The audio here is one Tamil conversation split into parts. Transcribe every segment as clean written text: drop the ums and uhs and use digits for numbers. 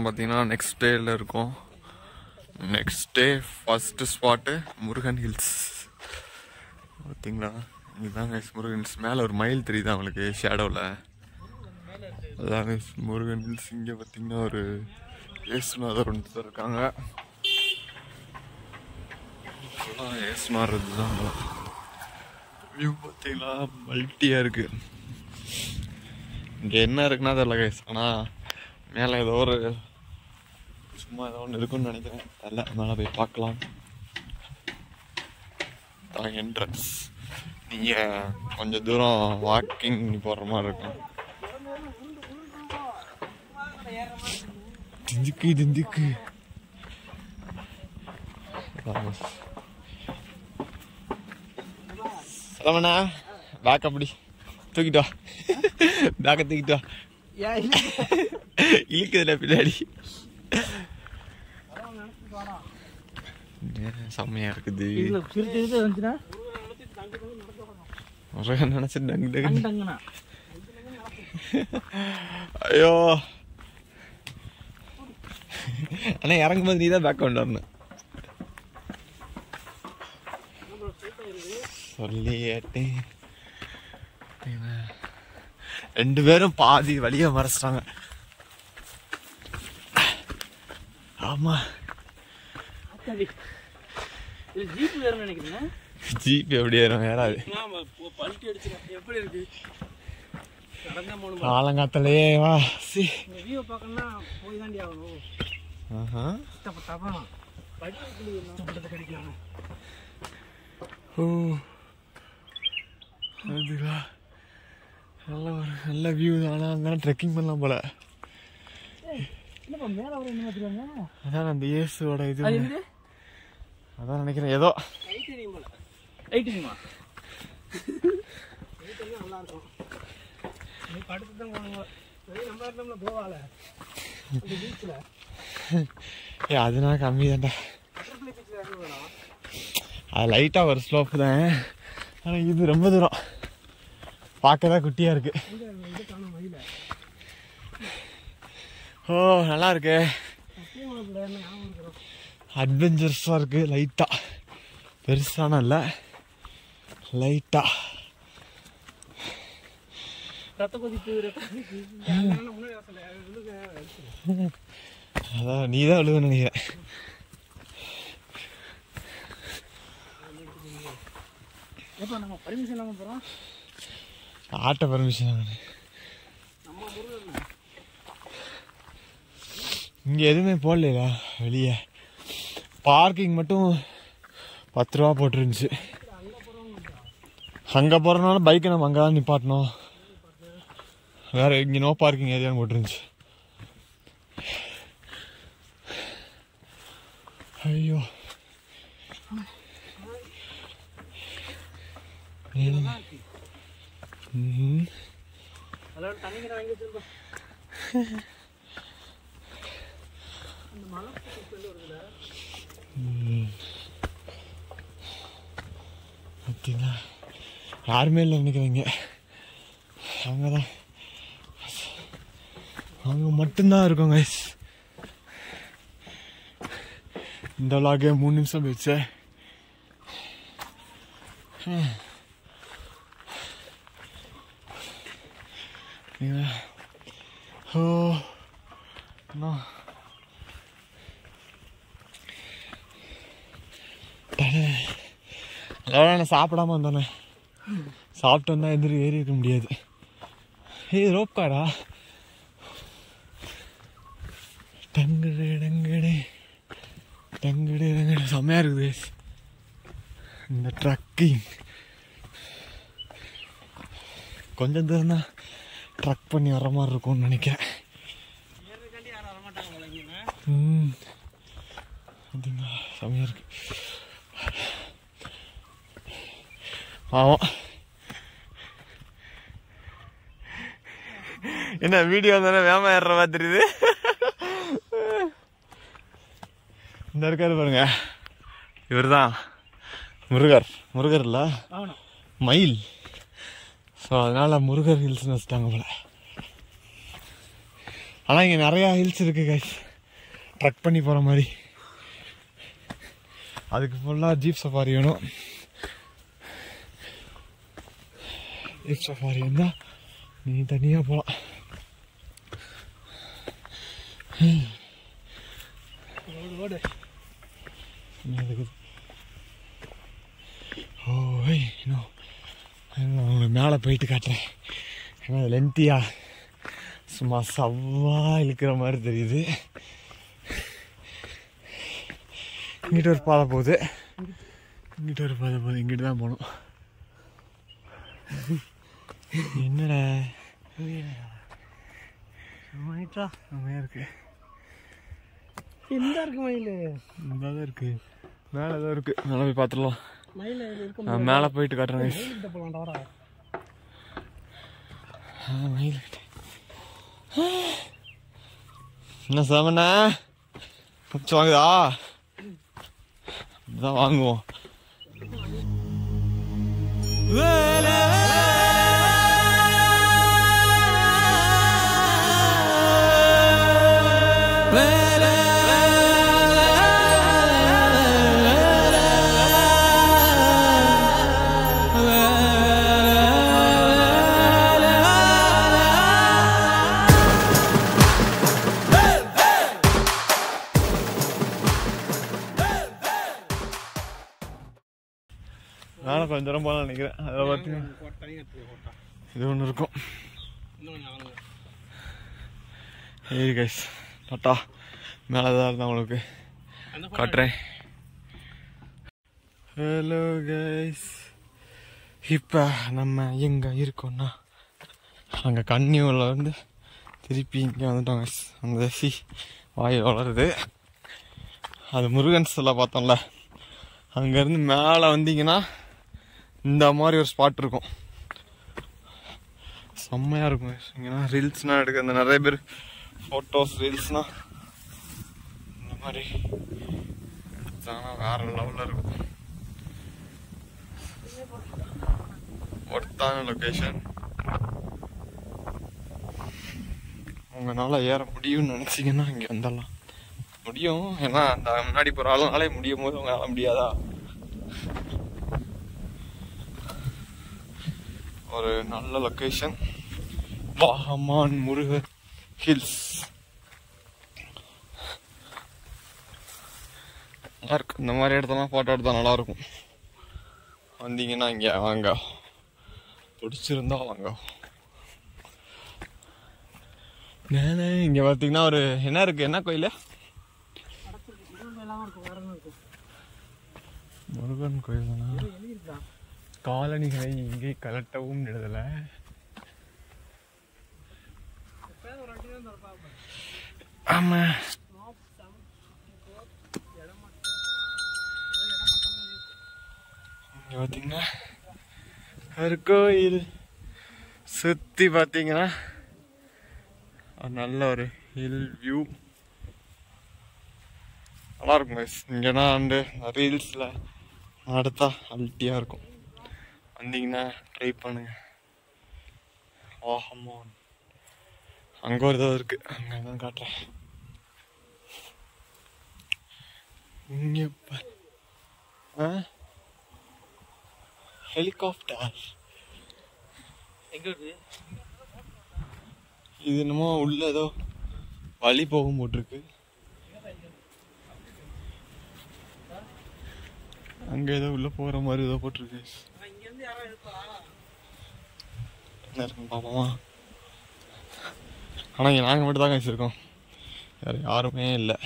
பார்த்தீங்கன்னா நெக்ஸ்ட் டேயில் இருக்கோம். Next day first spot Murugan hills. பார்த்தீங்களா இதுதாங்க முருகன் ஹில்ஸ். மேலே ஒரு மயில் தெரியுது அவங்களுக்கு ஷேடோவில், அதாங்க முருகன் ஹில்ஸ். இங்கே பார்த்தீங்கன்னா ஒரு ஏசுநாதர் ஒன்று இருக்காங்க. ஏசுநாதர் தான் வியூ பார்த்தீங்களா மல்டியாக இருக்குது. இங்கே என்ன இருக்குன்னா தெரியல கைஸ், ஆனால் மேலே ஏதோ ஒரு சும்மா ஏதோ ஒன்று இருக்குன்னு நினைக்கிறேன், தெரியல. மேலே போய் பார்க்கலாம். தான் என்ட்ரன்ஸ். நீங்கள் கொஞ்சம் தூரம் வாக்கிங் போடுற மாதிரி இருக்கும். திந்துக்கு திந்துக்கு சொல்லமண்ணா பேக் அப்படி தூக்கிட்டா, பேக்கை தூக்கிட்டா இழுக்குதுல பின்னாடி. செம்மையா இருக்குது. நினைச்சு ஐயோ ஆனா இறங்கும் போது நீதான் பேக் கொண்டு வரணும் சொல்லிட்டேன். ரெண்டு பேரும் பாதி வழிய மறைச்சிட்டாங்க. ஆமா ஜீப் எப்படி ஏறும் ஏறாது. காலங்காத்திலேயே வா நல்ல ஒரு நல்ல வியூ. ஆனால் இருந்தாலும் ட்ரெக்கிங் பண்ணலாம் போல. அதான் அந்த ஏசுவோட இது அதான் நினைக்கிறேன். ஏதோ அதனால கம்மி தான்டா. அது லைட்டா ஒரு ஸ்லோப் தான், ஆனா இது ரொம்ப தூரம். பார்க்கதான் குட்டியா இருக்கு. ஓ நல்லா இருக்கு, அட்வென்ச்சர்ஸா இருக்கு. லைட்டா பெருசான இல்ல, லைட்டா. அதான் நீதான் விழுவ நினைக்கிறேன். ஆட்ட பர்மிஷன் இங்க எதுவுமே போடல வெளியே. பார்க்கிங் மட்டும் 10 ரூபா போட்டுருந்துச்சு. அங்கே போகிறனால பைக்கை நம்ம அங்கே தான் நிப்பாட்டணும். வேறு இங்கே நோ பார்க்கிங் ஏரியான்னு போட்டுருந்துச்சு. ஐயோ பார்த்தீங்களா யாருமே இல்லை நினைக்கிறீங்க. அங்கதான் அங்கே மட்டும்தான் இருக்கும் கைஸ். இந்த விளாகே 3 நிமிஷம் போயிடுச்சு. ஓ நான் சாப்பிடாம வந்தானே, சாப்பிட்டு வந்தா எந்திரி ஏறி இருக்க முடியாது. ஏய் ரோப் காடா டங்குடு டங்குடு டங்குடு டங்குடு செம்மையா இருக்குது இந்த ட்ரக்கிங். கொஞ்சம் தூரம் தான் ட்ரக் பண்ணி வர மாதிரி இருக்கும்னு நினைக்கிறேன். அப்படிங்களா செம்மையா இருக்கு. ஆமாம் என்ன வீடியோ தானே வேமா ஏறுற மாதிரி தெரியுது. இந்த இருக்காரு பாருங்க, இவர் தான் முருகர் இல்ல மயில். ஸோ அதனால முருகர் ஹில்ஸ்னு வச்சுட்டாங்க போல. ஆனால் இங்கே நிறையா ஹில்ஸ் இருக்கு கைஸ். ட்ரக் பண்ணி போகிற மாதிரி. அதுக்கு ஃபுல்லாக ஜீப் சஃபாரி வேணும். ஜீப் சஃபாரி இருந்தால் நீ தனியாக போகலாம். உங்களுக்கு மேலே போயிட்டு காட்டுறேன். ஏன்னா அது லென்த்தியா சும்மா சவ்வா இழுக்கிற மாதிரி தெரியுது. இங்கிட்ட ஒரு பாதை போகுது, இங்கிட்ட ஒரு பாதை போகுது. இங்கிட்டு தான் போகணும். என்னடா செம்மையா இருக்கு. எந்த இருக்கு மயில்? இந்த தான் இருக்கு, மேலே தான் இருக்கு. மேலே போய் பார்த்துடலாம். நான் மேலே போயிட்டு காட்டுறேன். மயில் என்ன சாமண்ணா கொஞ்சம் வாங்குதா? இதுதான் வாங்குவோம். நானும் கொஞ்சம் தூரம் போகலாம் நினைக்கிறேன். அதில் பார்த்தீங்கன்னா இது ஒன்று இருக்கும். ஏய் கைஸ், டாட்டா. மேலே தான் இருந்தால் உங்களுக்கு காட்டுறேன். ஹலோ கைஸ், இப்போ நம்ம எங்கே இருக்கோம்னா அங்கே கன்னியூரில் வந்து திருப்பி இங்கே வந்துட்டோம் கைஸ். அந்த வாயில் வளருது. அது முருகன் சிலை பார்த்தோம்ல, அங்கேருந்து மேலே வந்தீங்கன்னா இந்த மாதிரி ஒரு ஸ்பாட் இருக்கும். செம்மையாக இருக்கும். இங்கன்னா ரீல்ஸ்னால் எடுக்க அந்த நிறைய பேர் ஃபோட்டோஸ் ரீல்ஸ்னால் இந்த மாதிரி எடுத்தாங்கன்னா வேறு லெவலில் இருக்கும். ஒர்த்தான லொக்கேஷன். உங்களால் ஏற முடியும்னு நினச்சிங்கன்னா இங்கே வந்துடலாம். முடியும், ஏன்னா அந்த முன்னாடி போகிற ஆளுனாலே முடியும் போது உங்களால் முடியாதா? ஒரு நல்ல லொக்கேஷன், வாகமான் முருகன் ஹில்ஸ். நல்லா இருக்கு. இந்த மாதிரி இடத்தெல்லாம் ஃபோட்டோ எடுத்தால் நல்லாயிருக்கும். வந்தீங்கன்னா இங்கே வாங்க, பிடிச்சிருந்தா வாங்க. இங்கே பார்த்தீங்கன்னா ஒரு என்ன இருக்குது, என்ன கோயில்? முருகன் கோயில் தானா? காலணிகளை இங்கே கலட்டவும் எழுதலை. ஆமா, இங்க பார்த்தீங்கன்னா ஒரு கோயில் சுற்றி பார்த்தீங்கன்னா நல்ல ஒரு ஹில் வியூ நல்லா இருக்கும் கைஸ். இங்கன்னா வந்து ரீல்ஸில் நடத்தா அல்ட்டியாக இருக்கும். வந்தீங்கன்னா ட்ரை பண்ணுங்க. வாகமான் அங்கே ஒரு இதாக இருக்குது, அங்கே தான் காட்டுறேன். இங்கே ஹெலிகாப்டர் எங்கே இருக்கு? இது என்னமோ உள்ள ஏதோ வழி போகும் போட்டிருக்கு. அங்கே ஏதோ உள்ள போகிற மாதிரி ஏதோ போட்டிருக்கு. என்ன இருக்குன்னு பார்ப்போமா? ஆனால் இங்கே நாங்கள் மட்டும் தான் வச்சுருக்கோம், வேறு யாருமே இல்லை.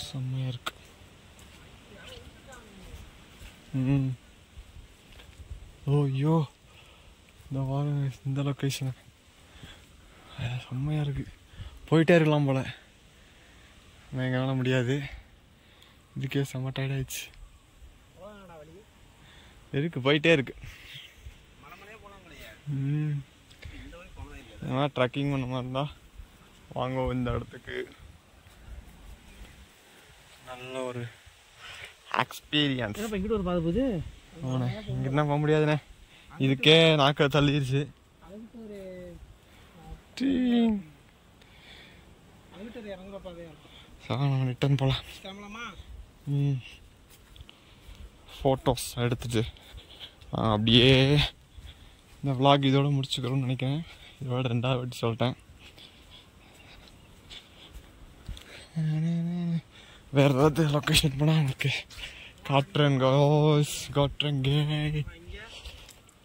செம்மையாக இருக்கு. ஐயோ, இந்த வாங்க இந்த லொக்கேஷன் செம்மையாக இருக்குது. போயிட்டே இருக்கலாம் போல், ஆனால் எங்களால் முடியாது. இதுக்கே செம்ம டயர்ட் ஆயிடுச்சு. இருக்கு, போயிட்டே இருக்கு. ட்ரக்கிங் பண்ண மாதிரி இருந்தால் வாங்க இந்த இடத்துக்கு. நல்ல ஒரு எக்ஸ்பீரியன்ஸ். இங்கிட்ட ஒரு பாதை போகுது. இங்கிட்ட போக முடியாதுண்ணே, இதுக்கே நாக்க தள்ளிடுச்சு. நம்ம ரிட்டர்ன் போகலாம். ஃபோட்டோஸ் எடுத்துட்டு அப்படியே இந்த vlog இதோட முடிச்சுக்கிறோம்னு நினைக்கிறேன். இதோட 2வது வாட்டி சொல்லிட்டேன். வேறு ஏதாவது லொக்கேஷன் போனால் உங்களுக்கு காட்டுறேன் காய்ஸ், காட்டுறேங்க.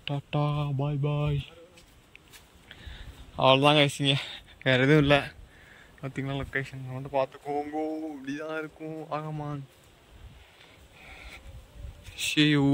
டாட்டா பாய் பாய். அவ்வளோதாங்க ஐசிங்க, வேறு எதுவும் இல்லை. பார்த்தீங்களா லொக்கேஷன் வந்து பார்த்துக்கோங்க. இப்படி தான் இருக்கும் ஆகமான். See you.